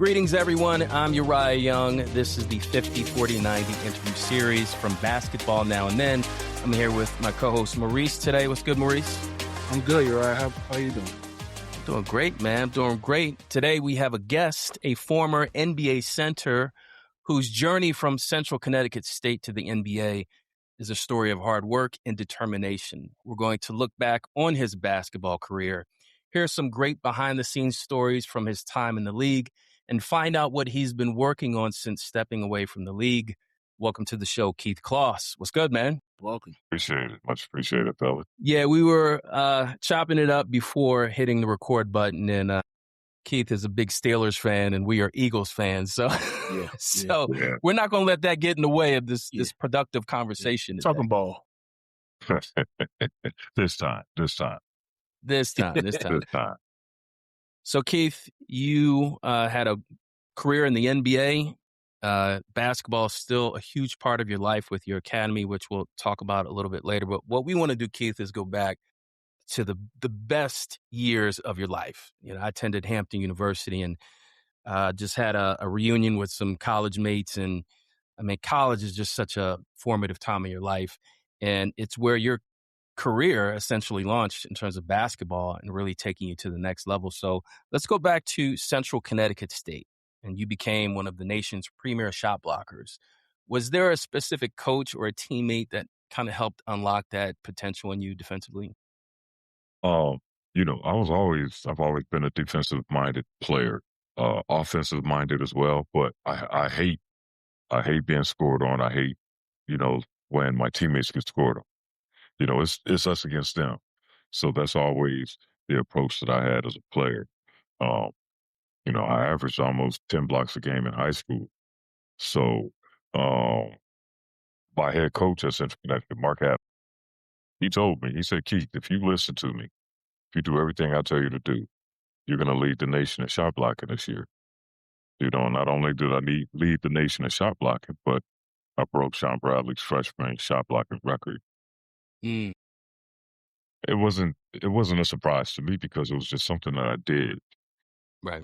Greetings, everyone. I'm Uriah Young. This is the 50, 40, 90 interview series from Basketball Now and Then. I'm here with my co-host Maurice today. What's good, Maurice? I'm good, Uriah. How you doing? Doing great, man. Doing great. Today we have a guest, a former NBA center whose journey from Central Connecticut State to the NBA is a story of hard work and determination. We're going to look back on his basketball career, hear some great behind-the-scenes stories from his time in the league, and find out what he's been working on since stepping away from the league. Welcome to the show, Keith Kloss. What's good, man? Welcome. Appreciate it. Much appreciated, fella. Yeah, we were chopping it up before hitting the record button, and Keith is a big Steelers fan, and we are Eagles fans. So, we're not going to let that get in the way of this productive conversation. Talking ball. This time. So, Keith, you had a career in the NBA. Basketball is still a huge part of your life with your academy, which we'll talk about a little bit later. But what we want to do, Keith, is go back to the best years of your life. You know, I attended Hampton University and just had a reunion with some college mates. And I mean, college is just such a formative time of your life. And it's where your career essentially launched in terms of basketball and really taking you to the next level. So let's go back to Central Connecticut State, and you became one of the nation's premier shot blockers. Was there a specific coach or a teammate that kind of helped unlock that potential in you defensively? I've always been a defensive minded player, offensive minded as well, but I hate being scored on. I hate, when my teammates get scored on. It's us against them. So that's always the approach that I had as a player. I averaged almost 10 blocks a game in high school. So my head coach at Central Connecticut, Mark Adams, he told me, he said, Keith, if you listen to me, if you do everything I tell you to do, you're going to lead the nation in shot blocking this year. Not only did I lead the nation in shot blocking, but I broke Sean Bradley's freshman shot blocking record. Mm. It wasn't a surprise to me because it was just something that I did. Right.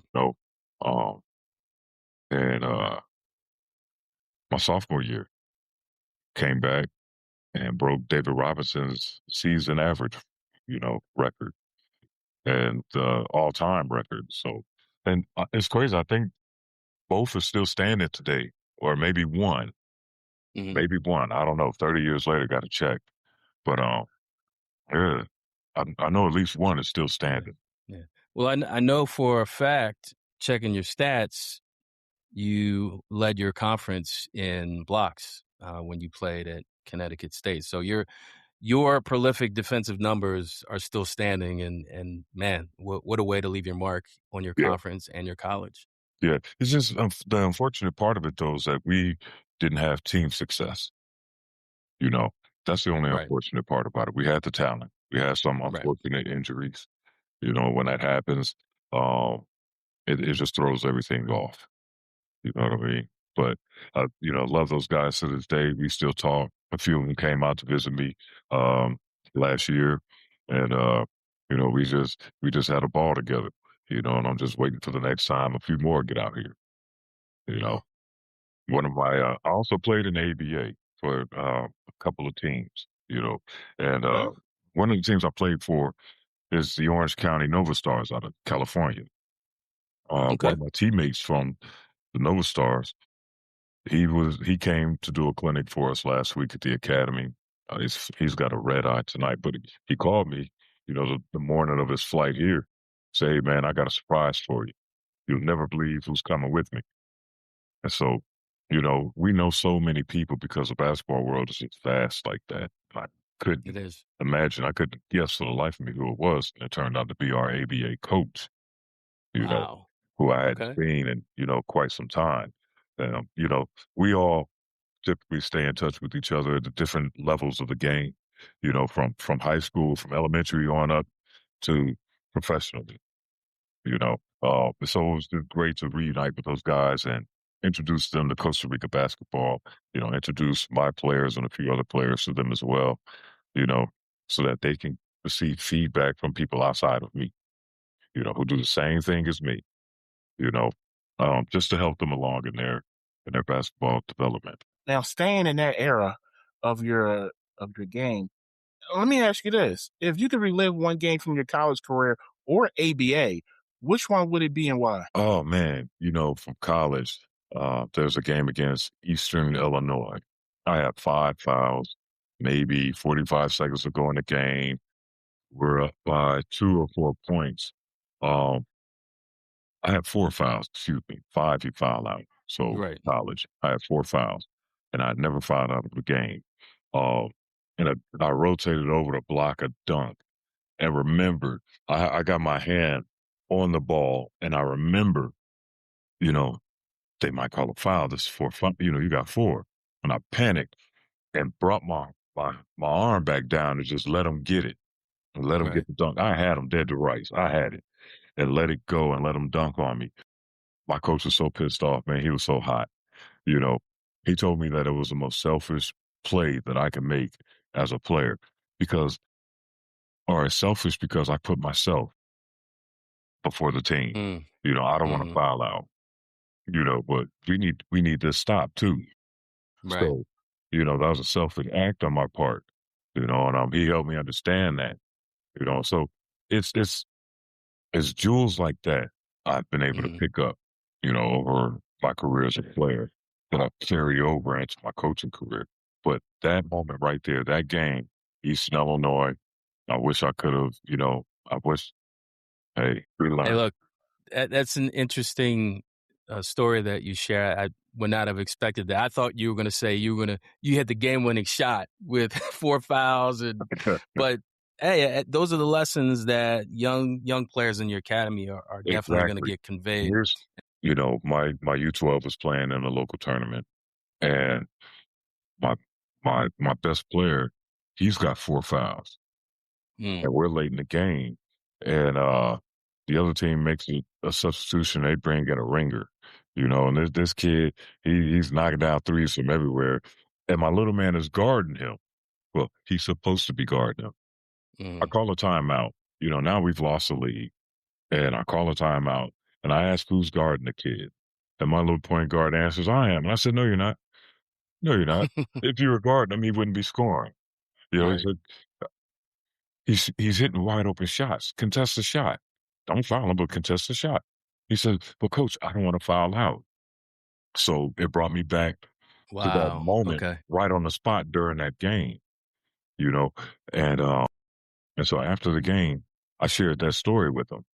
And my sophomore year came back and broke David Robinson's season average, record and all-time record. So, and it's crazy. I think both are still standing today, or maybe one. Mm-hmm. Maybe one. I don't know. 30 years later, got to check. But I know at least one is still standing. Yeah. Well, I know for a fact, checking your stats, you led your conference in blocks when you played at Connecticut State. So your prolific defensive numbers are still standing. And man, what a way to leave your mark on your conference and your college. Yeah, it's just the unfortunate part of it, though, is that we didn't have team success. That's the only unfortunate part about it. We had the talent. We had some unfortunate injuries. When that happens, it just throws everything off. You know what I mean? But, love those guys to this day. We still talk. A few of them came out to visit me last year. And, we just had a ball together, and I'm just waiting for the next time a few more get out here. One of my, I also played in the ABA for a couple of teams, and one of the teams I played for is the Orange County Nova Stars out of California. One of my teammates from the Nova Stars, he came to do a clinic for us last week at the academy. He's got a red eye tonight, but he called me, the morning of his flight here, say, hey, man, I got a surprise for you. You'll never believe who's coming with me. And so, we know so many people because the basketball world is just vast like that. I couldn't imagine. I couldn't guess for the life of me who it was. And it turned out to be our ABA coach, who I hadn't seen in, quite some time. We all typically stay in touch with each other at the different levels of the game, from high school, from elementary on up to professionally, so it was just great to reunite with those guys and introduce them to Costa Rica basketball, introduce my players and a few other players to them as well, so that they can receive feedback from people outside of me, who do the same thing as me, just to help them along in their basketball development. Now, staying in that era of your game, let me ask you this: if you could relive one game from your college career or ABA, which one would it be and why? Oh man, from college, there's a game against Eastern Illinois. I had 5 fouls, maybe 45 seconds to go in the game. We're up by 2 or 4 points. Um, I had 4 fouls, excuse me, 5 you foul out. So Right. college, I had 4 fouls, and I never fouled out of the game. Um, and I rotated over to block a dunk, and remembered I got my hand on the ball, and I remember, you know, they might call a foul. This is for fun. You got 4, and I panicked and brought my arm back down and just let him get it and let him Right. get the dunk. I had him dead to rights. I had it and let it go and let him dunk on me. My coach was so pissed off, man. He was so hot. You know, he told me that it was the most selfish play that I could make as a player because, or it's selfish because I put myself before the team. Mm. I don't want to Mhm. foul out. But we need this stop too. Right. So, that was a selfish act on my part. And he helped me understand that. So it's it's jewels like that I've been able to Mhm. pick up, over my career as a player that I carry over into my coaching career. But that moment right there, that game, Eastern Illinois, I wish I could have, I wish, hey, we Hey, learned. look, that's an interesting, story that you share. I would not have expected that. I thought you were gonna say you had the game-winning shot with 4 fouls but, hey, those are the lessons that young players in your academy are definitely gonna Exactly. get conveyed. Here's, my U12 was playing in a local tournament, and my my best player, he's got 4 fouls, Mm. and we're late in the game, and the other team makes a substitution. They bring in a ringer, and this kid, he's knocking down threes from everywhere, and my little man is guarding him. Well, he's supposed to be guarding him. I Mhm. call a timeout. Now we've lost the lead, and I call a timeout, and I ask who's guarding the kid, and my little point guard answers, "I am." And I said, "No, you're not. No, you're not. If you were guarding him, he wouldn't be scoring." He Right. said, he's hitting wide open shots. Contest the shot. Don't foul him, but contest the shot. He said, "But coach, I don't want to foul out." So it brought me back to that Wow. moment Okay. right on the spot during that game, you know. And so after the game, I shared that story with him.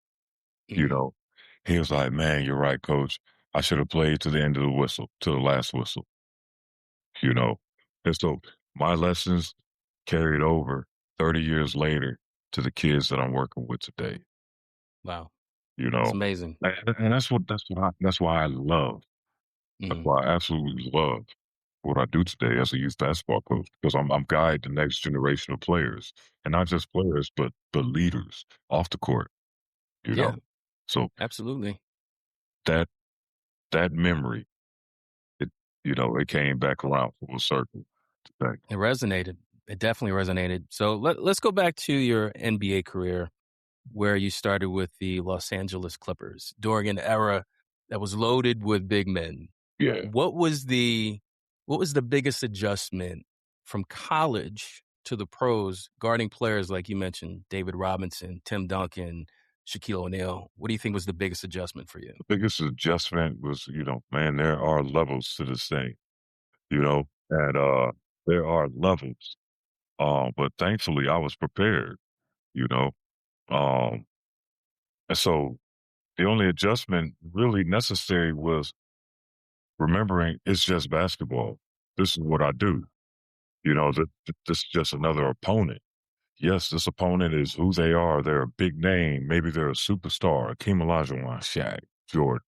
You Mhm. know, he was like, "Man, you're right, coach. I should have played to the end of the whistle, to the last whistle." You know, and so my lessons carried over 30 years later to the kids that I'm working with today. Wow. You It's know, amazing. and that's why I love. That's Mhm. why I absolutely love what I do today as a youth basketball coach because I'm guiding the next generation of players, and not just players, but leaders off the court. You know, Yeah, so absolutely. that that memory, it it came back around full circle today. It resonated. It definitely resonated. So let's go back to your NBA career where you started with the Los Angeles Clippers during an era that was loaded with big men. Yeah, What was the what was the biggest adjustment from college to the pros guarding players like you mentioned, David Robinson, Tim Duncan, Shaquille O'Neal? What do you think was the biggest adjustment for you? the biggest adjustment was, man, there are levels to this thing, and there are levels. But thankfully, I was prepared. You know, um, and so the only adjustment really necessary was remembering it's just basketball. This is what I do. This is just another opponent. Yes, this opponent is who they are. They're a big name. Maybe they're a superstar. Akeem Olajuwon, Shaq, Jordan,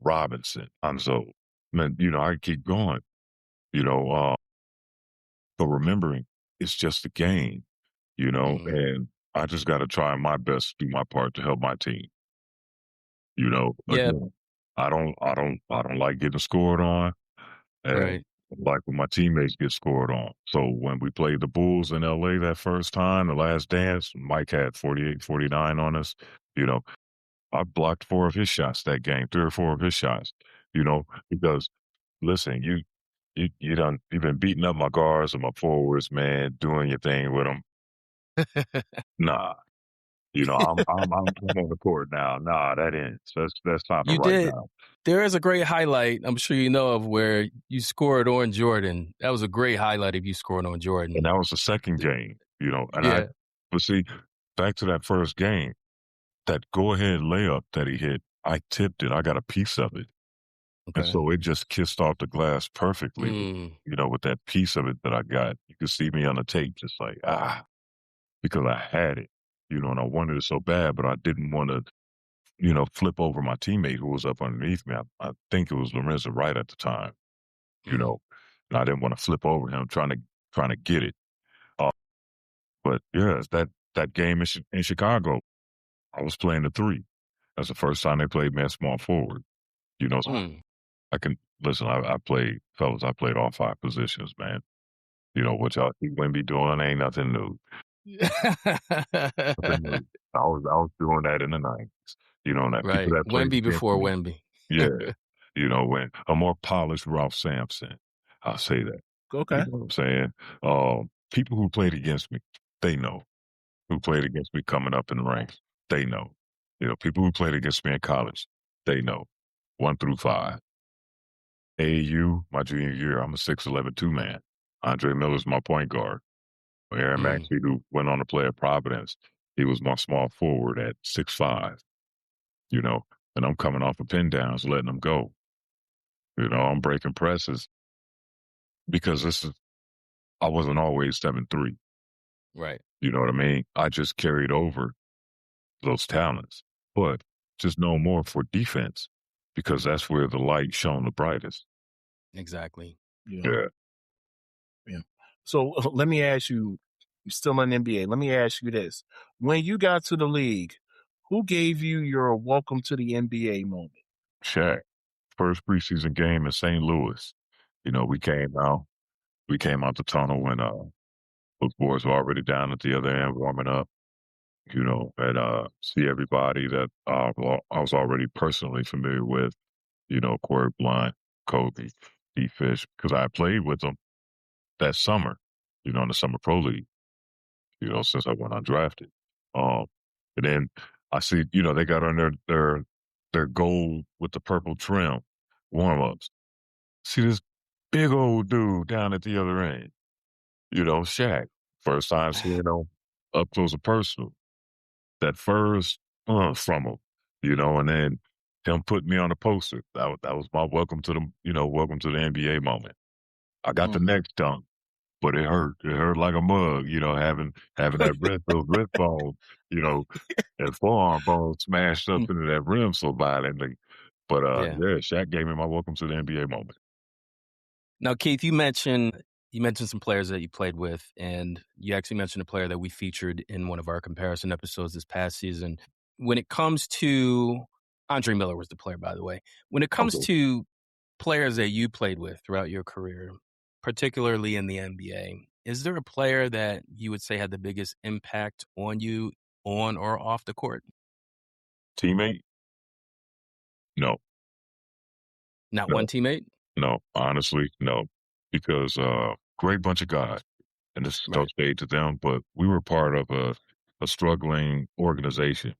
Robinson, Anzo. Man, I keep going. You know, uh, but remembering it's just a game. Mhm. And I just got to try my best to do my part to help my team. Yeah, Again, I don't like getting scored on, and right. I like when my teammates get scored on. So when we played the Bulls in LA that first time, the last dance, Mike had 48, 49 on us. You know, I blocked 4 of his shots that game, 3 or 4 of his shots, because listen, you've been beating up my guards and my forwards, man, doing your thing with them. Nah, I'm on the court now. Nah, that ends. That's time to You write did. down. There is a great highlight, I'm sure you know of, where you scored on Jordan. That was a great highlight of you scoring on Jordan. And that was the second game, Yeah. but see, back to that first game, that go-ahead layup that he hit, I tipped it. I got a piece of it. And Okay. so it just kissed off the glass perfectly, Mm. with that piece of it that I got. You could see me on the tape just like, because I had it, and I wanted it so bad, but I didn't want to, flip over my teammate who was up underneath me. I think it was Lorenzo Wright at the time, Mm. and I didn't want to flip over him trying to get it. But yeah, it's that game in Chicago, I was playing the 3. That's the first time they played me at small forward. So Mm. I can listen. I played, fellas. I played all 5 positions, man. What y'all see Wemby doing ain't nothing new. Nothing new. I was doing that in the 90s. That people Right. that played Wemby against before me. Wemby. Yeah. When a more polished Ralph Sampson, I'll say that. Okay. You know what I'm saying? People who played against me, they know. Who played against me coming up in the ranks, they know. People who played against me in college, they know. 1 through 5. AAU, my junior year, I'm a 6'11" 2-man. Andre Miller's my point guard. Aaron Mm. Maxey, who went on to play at Providence, he was my small forward at 6'5", and I'm coming off of pin downs, letting them go. I'm breaking presses because I wasn't always 7'3". Right. You know what I mean? I just carried over those talents, but just know more for defense because that's where the light shone the brightest. Exactly. Yeah. Yeah. Yeah. So let me ask you, you're still in the NBA. Let me ask you this. When you got to the league, who gave you your welcome to the NBA moment? Shaq, first preseason game in St. Louis. We came out the tunnel when those boys were already down at the other end warming up, and see everybody that I was already personally familiar with, Corey Blunt, Kobe, D Fish, because I played with them that summer, in the summer pro league, since I went undrafted. And then I see, they got on their gold with the purple trim warm ups. See this big old dude down at the other end, Shaq. First time seeing him up close and personal. That first from him, and then him putting me on the poster. That was my welcome to the NBA moment. I got the next dunk, but it hurt. It hurt like a mug, having those wrist bones, and forearm bones smashed up into that rim so violently. But Yeah. Shaq gave me my welcome to the NBA moment. Now, Keith, you mentioned some players that you played with, and you actually mentioned a player that we featured in one of our comparison episodes this past season. When it comes to Andre Miller was the player, by the way. When it comes Okay. to players that you played with throughout your career, particularly in the NBA, is there a player that you would say had the biggest impact on you on or off the court? Teammate? No. Not No. one teammate? No, honestly, no. Because great bunch of guys, and this is no Right. shade to them, but we were part of a struggling organization.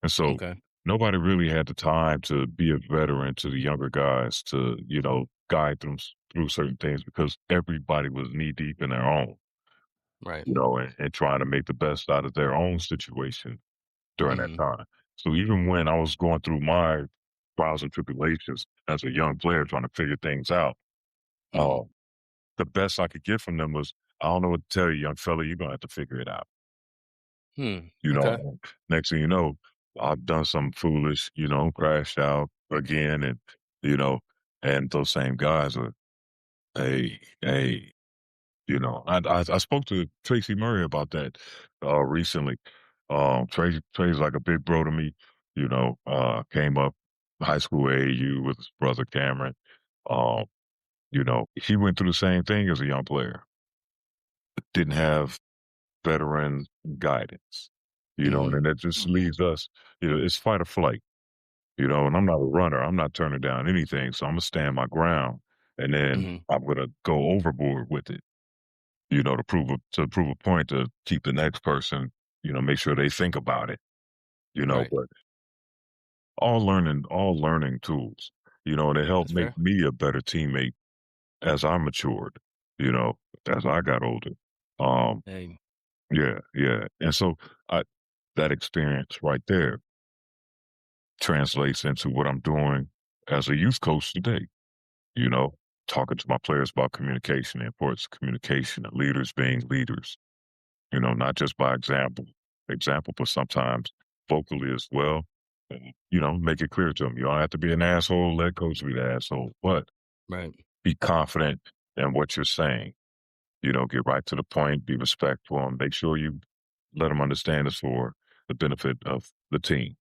And so Okay. nobody really had the time to be a veteran to the younger guys to, guide them through certain things because everybody was knee deep in their own, Right. and trying to make the best out of their own situation during that Mhm. time. So even when I was going through my trials and tribulations as a young player trying to figure things out, Mhm. the best I could get from them was, I don't know what to tell you, young fella, you're gonna have to figure it out. Okay. And next thing you know, I've done something foolish, crashed out again, and and those same guys are, hey, I spoke to Tracy Murray about that recently. Trey's like a big bro to me, came up high school AAU with his brother Cameron. Um, he went through the same thing as a young player. Didn't have veteran guidance, and Mhm. that just leaves us, it's fight or flight. and I'm not a runner. I'm not turning down anything. So I'm going to stand my ground, and then Mhm. I'm going to go overboard with it, to prove a point to keep the next person, make sure they think about it, Right. but all learning tools, and it helped That's make fair. me a better teammate as I matured, you know, as I got older. Um, Hey. yeah, yeah. And so I that experience right there translates into what I'm doing as a youth coach today, you know, talking to my players about communication, the importance of communication and leaders being leaders, not just by example, but sometimes vocally as well. And, make it clear to them. You don't have to be an asshole, let coach be the asshole, but Right. be confident in what you're saying. Get right to the point, be respectful, and make sure you let them understand it's for the benefit of the team,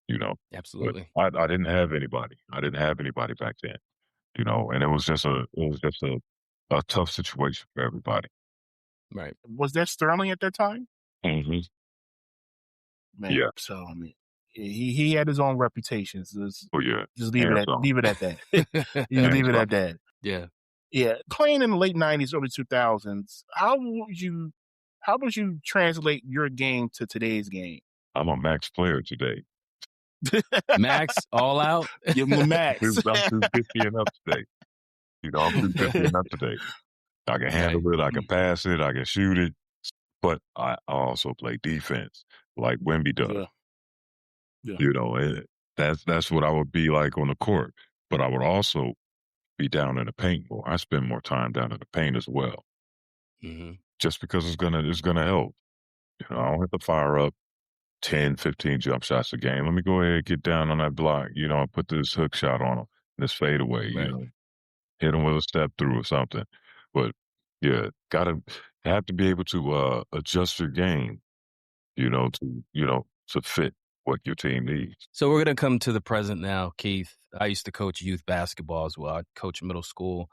you know. But Absolutely. I didn't have anybody. I didn't have anybody back then, and it was just a tough situation for everybody. Right. Was that Sterling at that time? Hmm. Man, Yeah. so I mean, he had his own reputation. So Oh yeah. just Hands on. leave it at that. You just leave Hands it on. at that. Yeah. Yeah, playing in the late '90s, early 2000s. How would you translate your game to today's game? I'm a max player today. Max, all out. Give him a max. I'm 250 and up today. I'm 250 and up today. I can handle Right. it. I can pass it. I can shoot it. But I also play defense like Wemby does. Yeah, yeah, And that's what I would be like on the court. But I would also be down in the paint more. I spend more time down in the paint as well, Mhm. just because it's gonna help. I don't have to fire up 10, 15 jump shots a game. Let me go ahead, get down on that block, and put this hook shot on him, this fadeaway, Right. hit him with a step through or something. But yeah, have to be able to adjust your game, to fit what your team needs. So we're going to come to the present now, Keith. I used to coach youth basketball as well. I coached middle school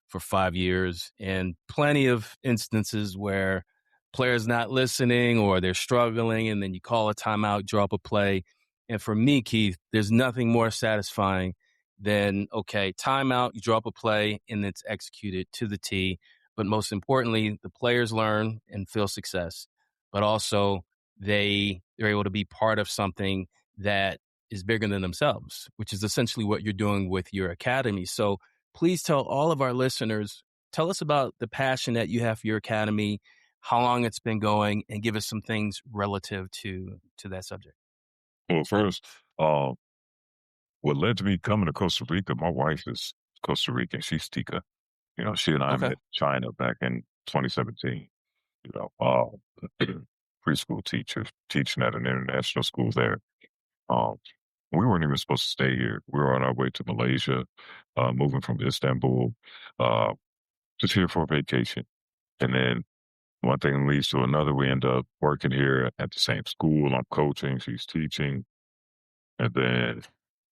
for 5 years, and plenty of instances where players not listening or they're struggling, and then you call a timeout, drop a play. And for me, Keith, there's nothing more satisfying than, okay, timeout, you drop a play, and it's executed to the T. But most importantly, the players learn and feel success, but also they're able to be part of something that is bigger than themselves, which is essentially what you're doing with your academy. So please tell all of our listeners, tell us about the passion that you have for your academy, how long it's been going, and give us some things relative to that subject. Well, first, what led to me coming to Costa Rica, my wife is Costa Rican. She's Tika. She and I Okay. met in China back in 2017. Preschool teacher teaching at an international school there. Um, we weren't even supposed to stay here. We were on our way to Malaysia, moving from Istanbul, uh, just here for a vacation. And then one thing leads to another. We end up working here at the same school. I'm coaching, she's teaching. And then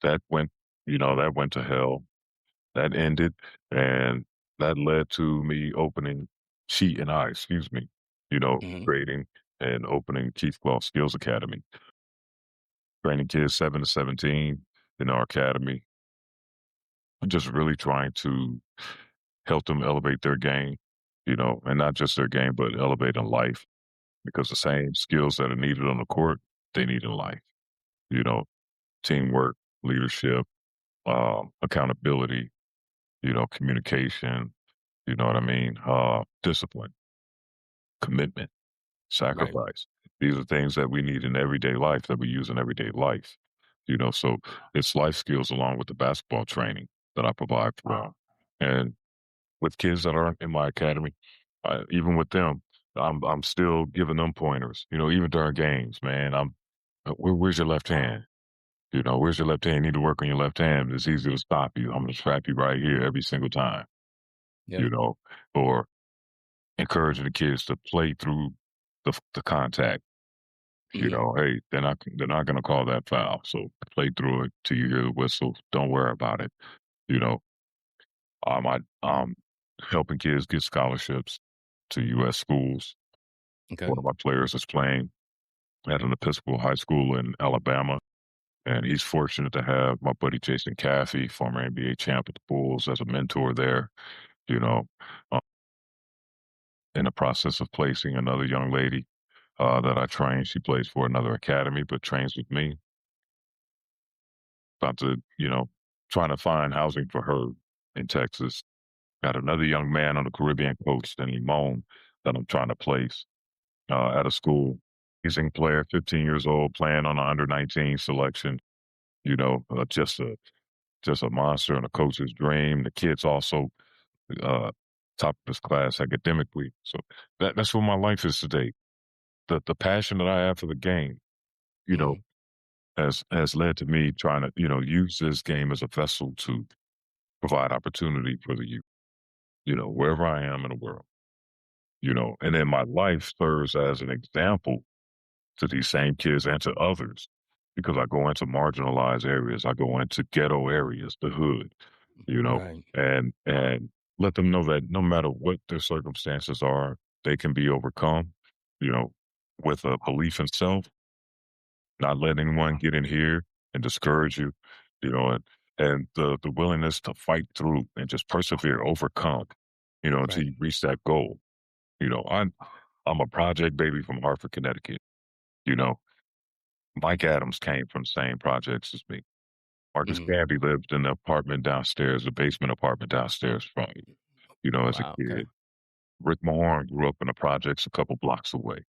that went, that went to hell. That ended. And that led to me opening excuse me, Hmm. creating and opening Keith Clough Skills Academy, training kids 7 to 17 in our academy. I'm just really trying to help them elevate their game, and not just their game, but elevate in life, because the same skills that are needed on the court, they need in life, you know, teamwork, leadership, accountability, communication, you know what I mean? Discipline, commitment, Right. sacrifice. These are things that we need in everyday life, that we use in everyday life, so it's life skills along with the basketball training that I provide for them. And with kids that are in my academy, even with them, I'm still giving them pointers. Even during games, man. Where's your left hand? Where's your left hand? You need to work on your left hand. It's easy to stop you. I'm going to trap you right here every single time. Yep. You know, or encouraging the kids to play through the contact. Hmm. Hey, they're not going to call that foul. So play through it till you hear the whistle. Don't worry about it. You know, I'm helping kids get scholarships to U.S. schools. Okay. One of my players is playing at an Episcopal high school in Alabama. And he's fortunate to have my buddy Jason Caffey, former NBA champ at the Bulls, as a mentor there. You know, uh, in the process of placing another young lady that I train. She plays for another academy, but trains with me. About to, trying to find housing for her in Texas. Got another young man on the Caribbean coast in Limon that I'm trying to place at a school. He's a young player, 15 years old, playing on the under 19 selection. Just a monster and a coach's dream. The kid's also uh, top of his class academically. So that's what my life is today. The passion that I have for the game, you know, Mhm. has led to me trying to, use this game as a vessel to provide opportunity for the youth, wherever I am in the world, and then my life serves as an example to these same kids and to others because I go into marginalized areas, I go into ghetto areas, the hood, you know, Right. and let them know that no matter what their circumstances are, they can be overcome, you know, with a belief in self, not letting anyone get in here and discourage you, and the willingness to fight through and just persevere, overcome, until Right. you reach that goal. You know, I'm a project baby from Hartford, Connecticut. You know, Mike Adams came from the same projects as me. Marcus Mhm. Gabby lived in the apartment downstairs, the basement apartment downstairs from me, as a Wow. Okay. kid. Rick Mahorn grew up in the projects a couple blocks away.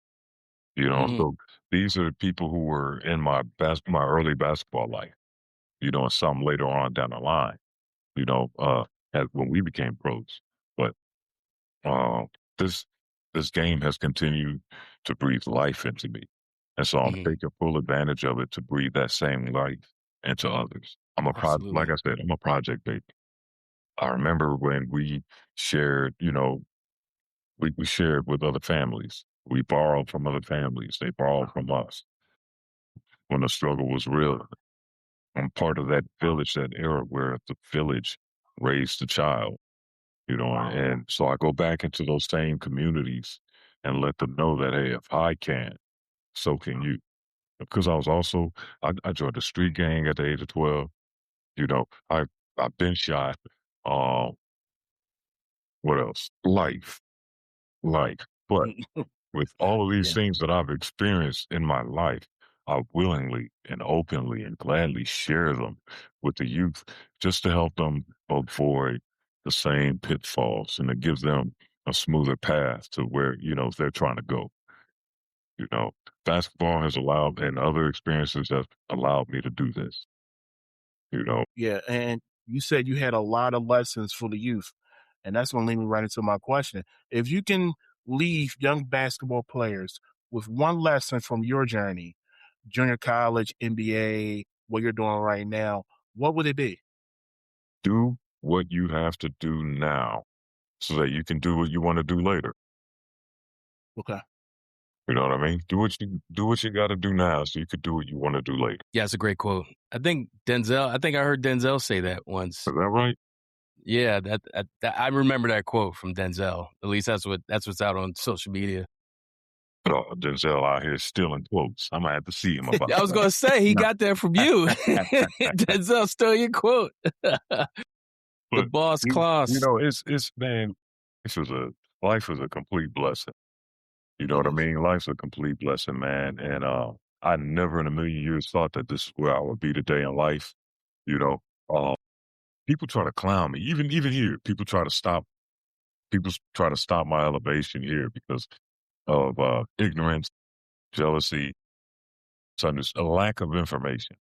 Mhm. So these are the people who were in my early basketball life, and some later on down the line, you know, uh, when we became pros. But uh, this this game has continued to breathe life into me, and so I'm Mhm. taking full advantage of it to breathe that same life into others. Like Absolutely. I said, I'm a project baby. I remember when we shared, we shared with other families. We borrowed from other families. They borrowed from us when the struggle was real. I'm part of that village, that era where the village raised the child, and so I go back into those same communities and let them know that, hey, if I can, so can you. Because I joined the street gang at the age of 12. You know, I, I've been shot. Um, what else? Life. But with all of these Yeah. things that I've experienced in my life, I willingly and openly and gladly share them with the youth just to help them avoid the same pitfalls and to give them a smoother path to where, they're trying to go. You know, basketball has allowed and other experiences have allowed me to do this, you know. Yeah, and you said you had a lot of lessons for the youth, and that's gonna lead me right into my question. If you can leave young basketball players with one lesson from your journey, junior college, NBA, what you're doing right now, what would it be? Do what you have to do now so that you can do what you want to do later. Okay. You know what I mean? Do what you got to do now so you could do what you want to do later. Yeah, it's a great quote. I think I heard Denzel say that once. Is that right? Yeah, I remember that quote from Denzel. At least that's what's out on social media. Oh, Denzel out here stealing quotes. I'm gonna have to see him about I was gonna say he that. got that from you. Denzel stole your quote. The But boss class. it's man, this was a life was a complete blessing. You know It what I is. mean? Life's a complete blessing, man. And I never in a million years thought that this is where I would be today in life. You know, uh, people try to clown me. Even here, people try to stop my elevation here because of ignorance, jealousy, a lack of information.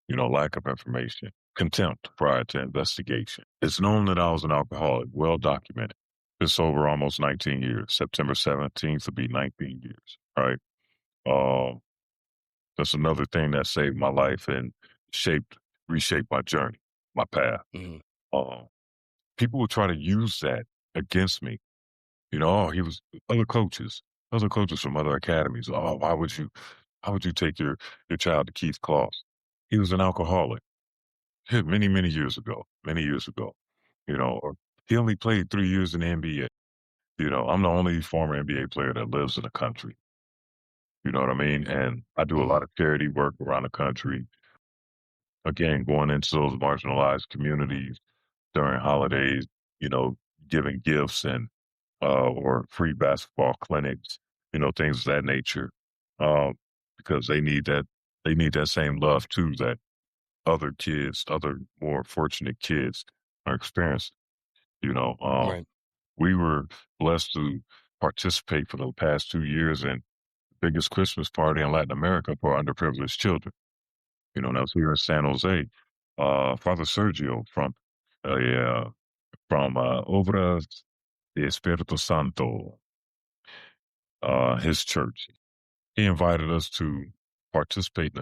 Lack of information, contempt prior to investigation. It's known that I was an alcoholic, well documented. Been sober almost 19 years. September 17th will be 19 years. Right. Um, that's another thing that saved my life and reshaped my journey, my path. Mhm. Um, People would try to use that against me. Oh, he was other coaches from other academies. Oh, why would you take your child to Keith Kloss? He was an alcoholic. Many many years ago. Or he only played 3 years in the NBA. I'm the only former NBA player that lives in the country. You know what I mean? And I do a lot of charity work around the country. Again, going into those marginalized communities during holidays, you know, giving gifts and or free basketball clinics, you know, things of that nature, um, because they need that same love too that other kids, other more fortunate kids are experiencing. You know, Right. we were blessed to participate for the past 2 years in the biggest Christmas party in Latin America for underprivileged children. You know, and that was here in San Jose. Father Sergio from Obras de Espiritu Santo, his church. He invited us to participate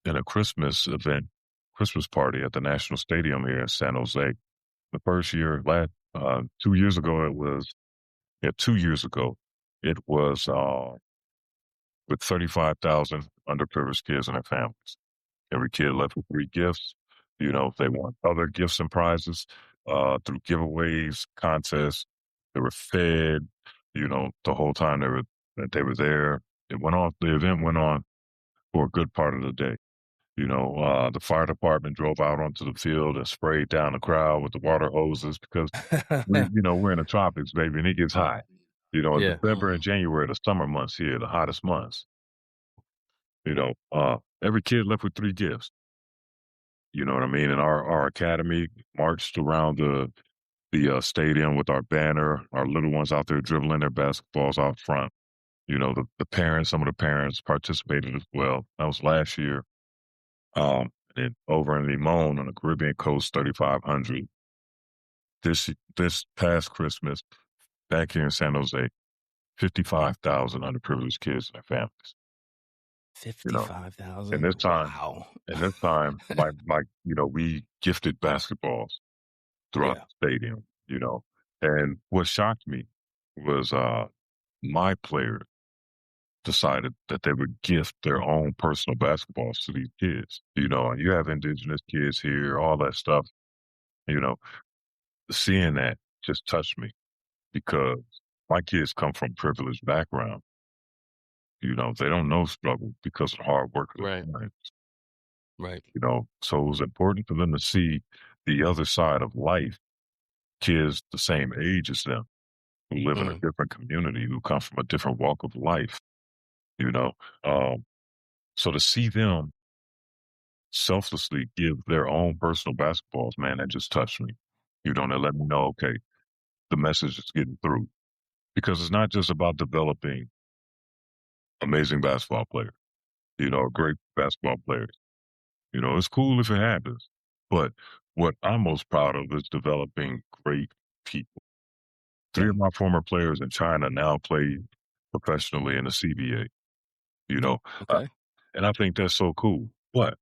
in a Christmas event, Christmas party at the National Stadium here in San Jose. The first year, 2 years ago, it was, 2 years ago, it was with 35,000 underprivileged kids and their families. Every kid left with 3 gifts. You know, they won other gifts and prizes through giveaways, contests. They were fed, you know, the whole time they were there. The event went on for a good part of the day. You know, the fire department drove out onto the field and sprayed down the crowd with the water hoses because we're in the tropics, baby, and it gets hot. You know, in Yeah. December and January, the summer months here, the hottest months. You know, every kid left with 3 gifts. You know what I mean? And our academy marched around the stadium with our banner, our little ones out there dribbling their basketballs out front. You know, the parents, some of the parents participated as well. That was last year. And over in Limon on the Caribbean coast, 3,500. This past Christmas, back here in San Jose, 55,000 underprivileged kids and their families. You know, 55,000. and this time, Wow. we gifted basketballs throughout Yeah. the stadium. You know, and what shocked me was my players decided that they would gift their own personal basketballs to these kids. You know, and you have indigenous kids here, all that stuff. You know, seeing that just touched me because my kids come from privileged background. You know, they don't know struggle because of hard work of their Right. parents. Right. You know, so it was important for them to see the other side of life. Kids the same age as them who live in a different community, who come from a different walk of life. You know, um, so to see them selflessly give their own personal basketballs, man, that just touched me. You know, and they let me know, okay, the message is getting through because it's not just about developing amazing basketball players, you know, great basketball players. You know, it's cool if it happens, but what I'm most proud of is developing great people. 3 of my former players in China now play professionally in the CBA, you know, uh, Okay. and I think that's so cool. But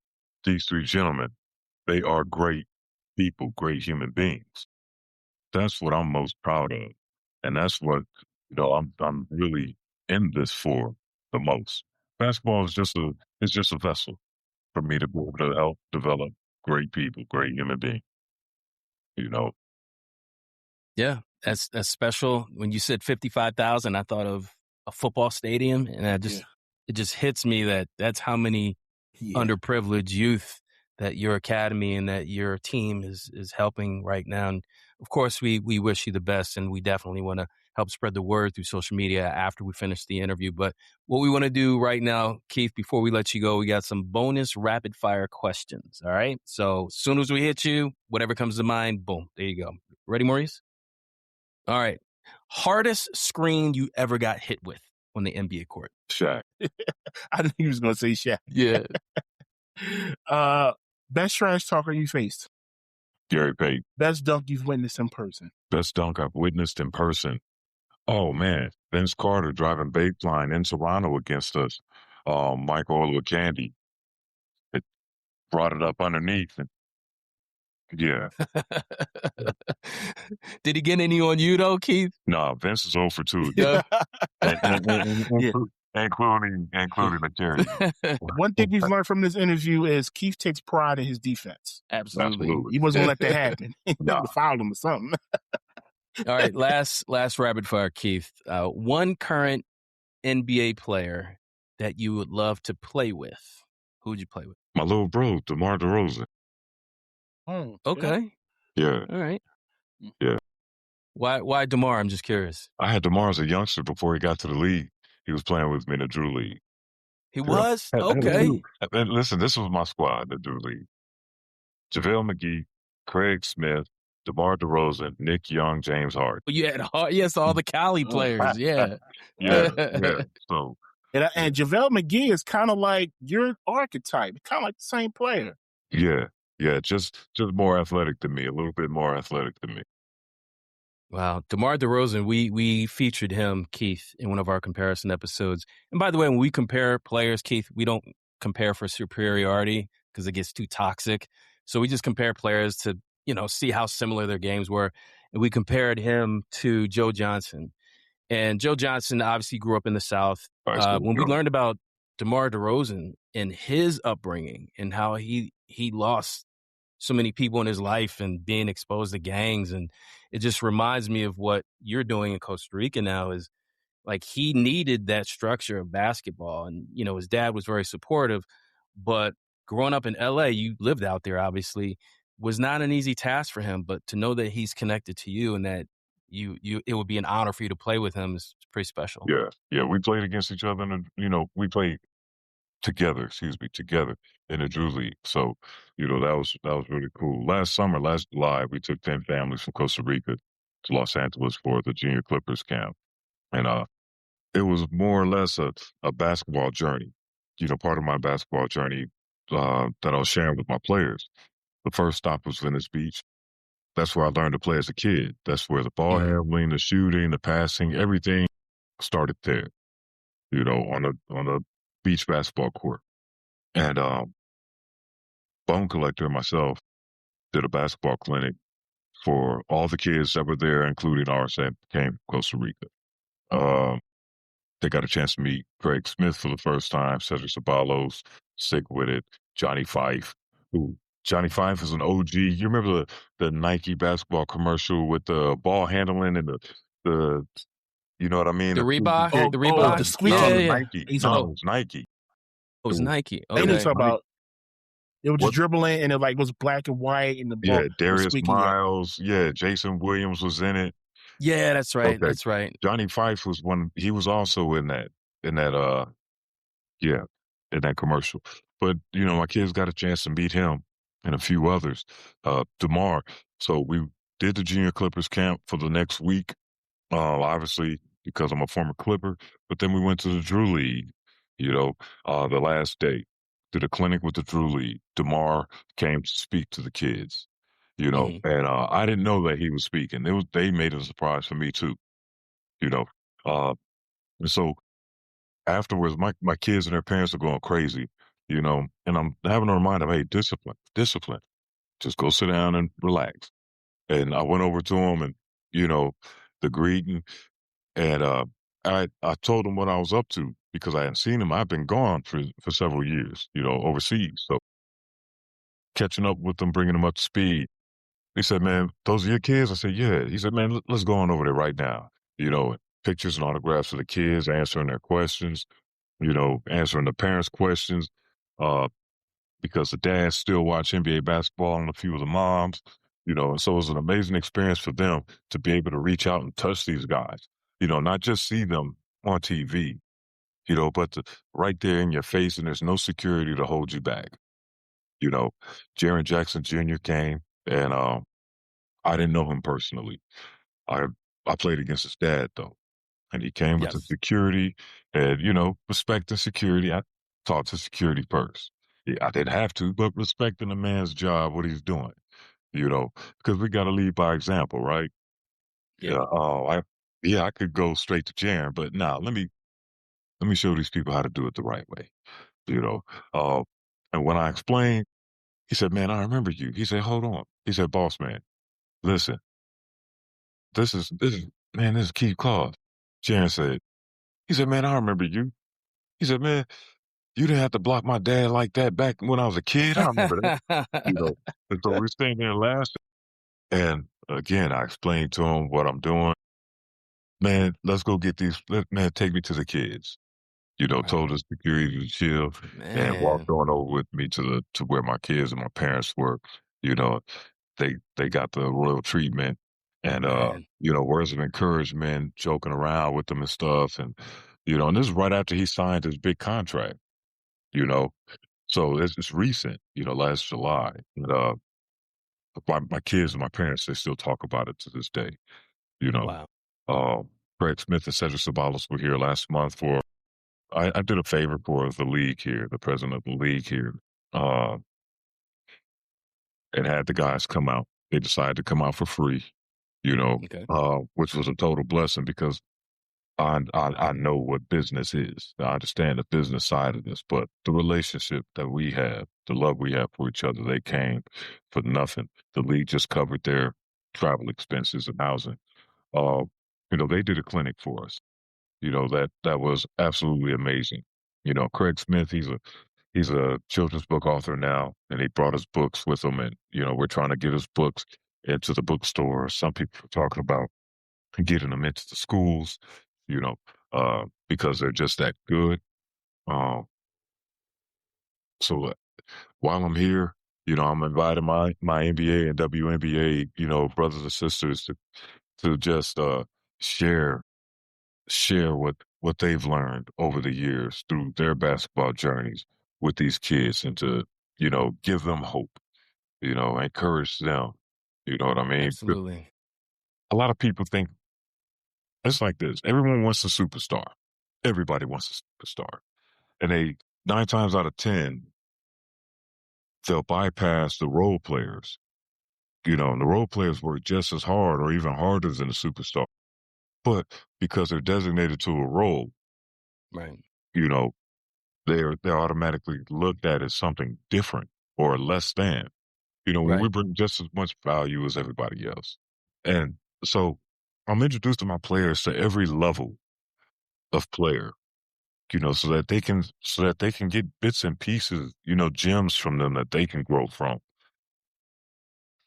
these 3 gentlemen, they are great people, great human beings. That's what I'm most proud of, and that's what I'm really in this for the most. Basketball is just a vessel for me to be able to help develop great people, great human beings. You know, Yeah. That's special. When you said 55,000, I thought of a football stadium, and it just hits me that that's how many underprivileged youth that your academy and that your team is helping right now. And of course, we wish you the best, and we definitely want to help spread the word through social media after we finish the interview. But what we want to do right now, Keith, before we let you go, we got some bonus rapid fire questions. All right. So as soon as we hit you, whatever comes to mind, boom, there you go. Ready, Maurice? All right. Hardest screen you ever got hit with on the NBA court? Shaq, I knew he was going to say Shaq. Yeah. Best trash talker you faced. Gary Payton, Best dunk you've witnessed in person. best dunk I've witnessed in person. Oh man, Vince Carter driving baseline in Toronto against us. Michael Olowokandi, it brought it up underneath, and yeah, Did he get any on you though, Keith? no, Vince is 0 for 2 Yeah. Yeah. including the charity. One thing we've learned from this interview is Keith takes pride in his defense. Absolutely. He wasn't going to let that happen. He Nah. would have fouled him or something. All right, last rapid fire, Keith. One current NBA player that you would love to play with, who would you play with? My little bro, DeMar DeRozan. Yeah. Okay. Yeah, All right. yeah. Why DeMar? I'm just curious. I had DeMar as a youngster before he got to the league. He was playing with me in the Drew League. He Yeah. was? Lou, Okay. and listen, this was my squad, the Drew League. JaVale McGee, Craig Smith, DeMar DeRozan, Nick Young, James Harden. Well, you had yes, all the Cali players. Yeah. Yeah, yeah. So, And JaVale McGee is kind of like your archetype, kind of like the same player. yeah, yeah, just more athletic than me, a little bit more athletic than me. Wow. DeMar DeRozan, we featured him, Keith, in one of our comparison episodes. And by the way, when we compare players, Keith, we don't compare for superiority because it gets too toxic. So we just compare players to, see how similar their games were. And we compared him to Joe Johnson. And Joe Johnson obviously grew up in the South. High school When we Joe. learned about DeMar DeRozan and his upbringing and how he lost so many people in his life and being exposed to gangs, and it just reminds me of what you're doing in Costa Rica now is like he needed that structure of basketball, and his dad was very supportive, but growing up in LA, you lived out there obviously, was not an easy task for him, but to know that he's connected to you and that you it would be an honor for you to play with him is pretty special. Yeah, yeah. We played against each other, and we played together. Excuse me, together in the Drew League. So, that was really cool. Last July, we took 10 families from Costa Rica to Los Angeles for the Junior Clippers camp, and it was more or less a basketball journey. Part of my basketball journey that I was sharing with my players. The first stop was Venice Beach. That's where I learned to play as a kid. That's where the ball handling, the shooting, the passing, everything started there. On a beach basketball court. And Bone Collector and myself did a basketball clinic for all the kids that were there, including ours that came from Costa Rica. They got a chance to meet Craig Smith for the first time, Cedric Ceballos, Sick With It, Johnny Fife, who Johnny Fife is an OG. You remember the Nike basketball commercial with the ball handling and the you know what I mean? The Reebok, Oh, the oh, Reebok, the No, squeaky. yeah, no, yeah. Nike. He's No, on. it was Nike. It was It was- Nike. They didn't Okay. talk about. It was just What? dribbling, and it was black and white, and the ball Yeah, was Darius squeaky. Yeah. Miles. Yeah, Jason Williams was in it. Yeah, that's right. Okay. That's right. Johnny Fife was one. He was also in that. Yeah, in that commercial. But my kids got a chance to meet him and a few others. DeMar. So we did the Junior Clippers camp for the next week. Obviously because I'm a former Clipper. But then we went to the Drew League. The last day, did a clinic with the Drew League. DeMar came to speak to the kids. Mhm. And I didn't know that he was speaking. They made it a surprise for me too. You know, uh, and so afterwards, my kids and their parents are going crazy. And I'm having to remind them, hey, discipline. Just go sit down and relax. And I went over to them and the greeting, and I told them what I was up to because I hadn't seen him. I've been gone for several years, overseas. So catching up with them, bringing them up to speed. He said, man, those are your kids? I said, yeah. He said, man, let's go on over there right now. Pictures and autographs of the kids, answering their questions, answering the parents' questions, because the dads still watch NBA basketball and a few of the moms, and so it was an amazing experience for them to be able to reach out and touch these guys, not just see them on TV, but right there in your face, and there's no security to hold you back. Jaren Jackson Jr. came, and I didn't know him personally. I I played against his dad though, and he came with the Yes. security, and respect and security. I talked to security first. Yeah, I didn't have to, but respecting the man's job, what he's doing, because we got to lead by example, right? Yeah. I could go straight to Jaren, but now let me show these people how to do it the right way, you know. Uh, and when I explained, he said, "Man, I remember you." He said, "Hold on." He said, "Boss man, listen, this is Keith Claus." Jaren said, he said, "Man, I remember you." He said, "Man, you didn't have to block my dad like that back when I was a kid. I remember that." You know, and so we're standing there laughing. And again, I explained to him what I'm doing. Man, let's go get these. Man, take me to the kids. Right. told the security to chill and Man. walked on over with me to where my kids and my parents were. You know, they got the royal treatment and, Man. words of encouragement, joking around with them and stuff. And this is right after he signed his big contract, you know. So it's recent, last July. And my kids and my parents, they still talk about it to this day, you know. Wow. Um, Craig Smith and Cedric Sabalos were here last month for I did a favor for the league here, the president of the league here, uh, and had the guys come out. They decided to come out for free, Okay. which was a total blessing because I know what business is. I understand the business side of this, but the relationship that we have, the love we have for each other, they came for nothing. The league just covered their travel expenses and housing. Uh, they did a clinic for us. That was absolutely amazing. Craig Smith, he's a children's book author now, and he brought his books with him, and we're trying to get his books into the bookstore. Some people are talking about getting them into the schools, you know, because they're just that good. Um, so while I'm here, I'm inviting my NBA and WNBA, brothers and sisters to just share what they've learned over the years through their basketball journeys with these kids and to, give them hope, encourage them. You know what I mean? But Absolutely. a lot of people think it's like this. Everyone wants a superstar. Everybody wants a superstar. And 9 times out of 10, they'll bypass the role players, and the role players work just as hard or even harder than the superstar. But because they're designated to a role, Right. you know, they're automatically looked at as something different or less than. When we Right. bring just as much value as everybody else. And so I'm introducing my players to every level of player, so that they can get bits and pieces, gems from them that they can grow from.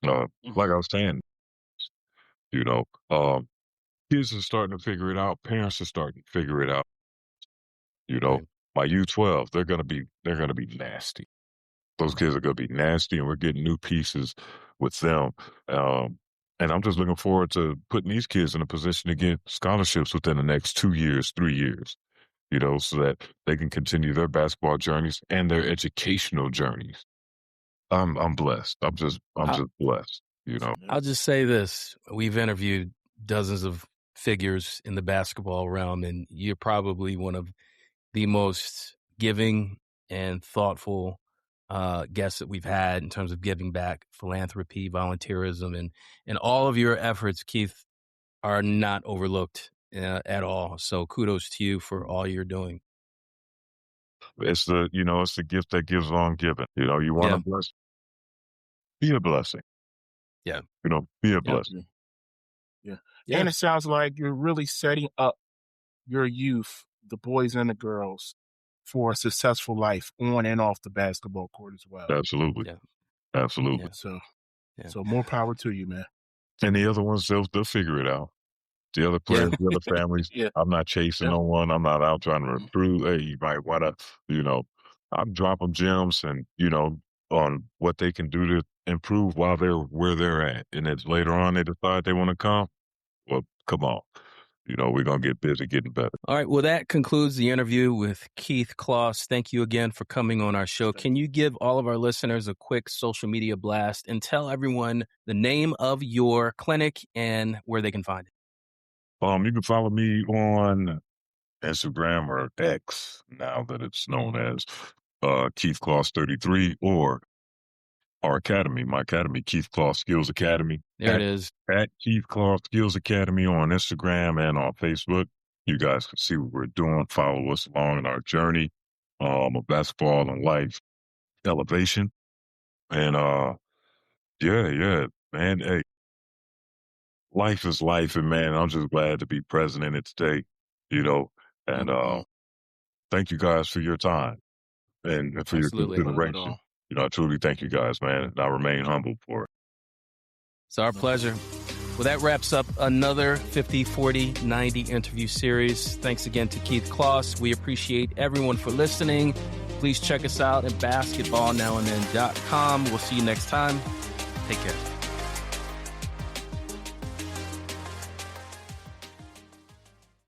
Like I Mhm. was saying, you know, um, kids are starting to figure it out. Parents are starting to figure it out. You know, Right. my U12, they're gonna be nasty. Those kids are gonna be nasty, and we're getting new pieces with them. Um, and I'm just looking forward to putting these kids in a position to get scholarships within the next 2 years, 3 years. So that they can continue their basketball journeys and their educational journeys. I'm blessed. I'm I, just blessed. Yeah. I'll just say this. We've interviewed dozens of figures in the basketball realm, and you're probably one of the most giving and thoughtful guests that we've had in terms of giving back, philanthropy, volunteerism, and all of your efforts, Keith, are not overlooked at all. So kudos to you for all you're doing. It's the gift that gives on giving. You want to Yeah. bless, be a blessing. Yeah. Be a Yep. blessing. Yeah. Yeah. Yeah. And it sounds like you're really setting up your youth, the boys and the girls, for a successful life on and off the basketball court as well. Absolutely. Yeah. Absolutely. Yeah. So, Yeah. more power to you, man. And the other ones, they'll figure it out. The other Yeah. players, the other families, Yeah. I'm not chasing Yeah. no one. I'm not out trying to Mhm. recruit. Hey, you might want to, I'm dropping gems and, on what they can do to improve while they're where they're at. And if later on they decide they want to come, well, come on. We're going to get busy getting better. All right. Well, that concludes the interview with Keith Kloss. Thank you again for coming on our show. Thank Can you give all of our listeners a quick social media blast and tell everyone the name of your clinic and where they can find it? You can follow me on Instagram or X now that it's known as Keith Kloss 33 or our academy, my academy, Keith Kloss Skills Academy. There it is. At Keith Kloss Skills Academy on Instagram and on Facebook. You guys can see what we're doing. Follow us along in our journey of basketball and life elevation. And yeah, man. Hey, life is life, and man, I'm just glad to be present in it today. You know, and Mhm. thank you guys for your time and for your No Absolutely. problem at consideration. all. I truly thank you guys, man. And I remain humble for it. It's our pleasure. Well, that wraps up another 50, 40, 90 interview series. Thanks again to Keith Kloss. We appreciate everyone for listening. Please check us out at basketballnowandthen.com. We'll see you next time. Take care.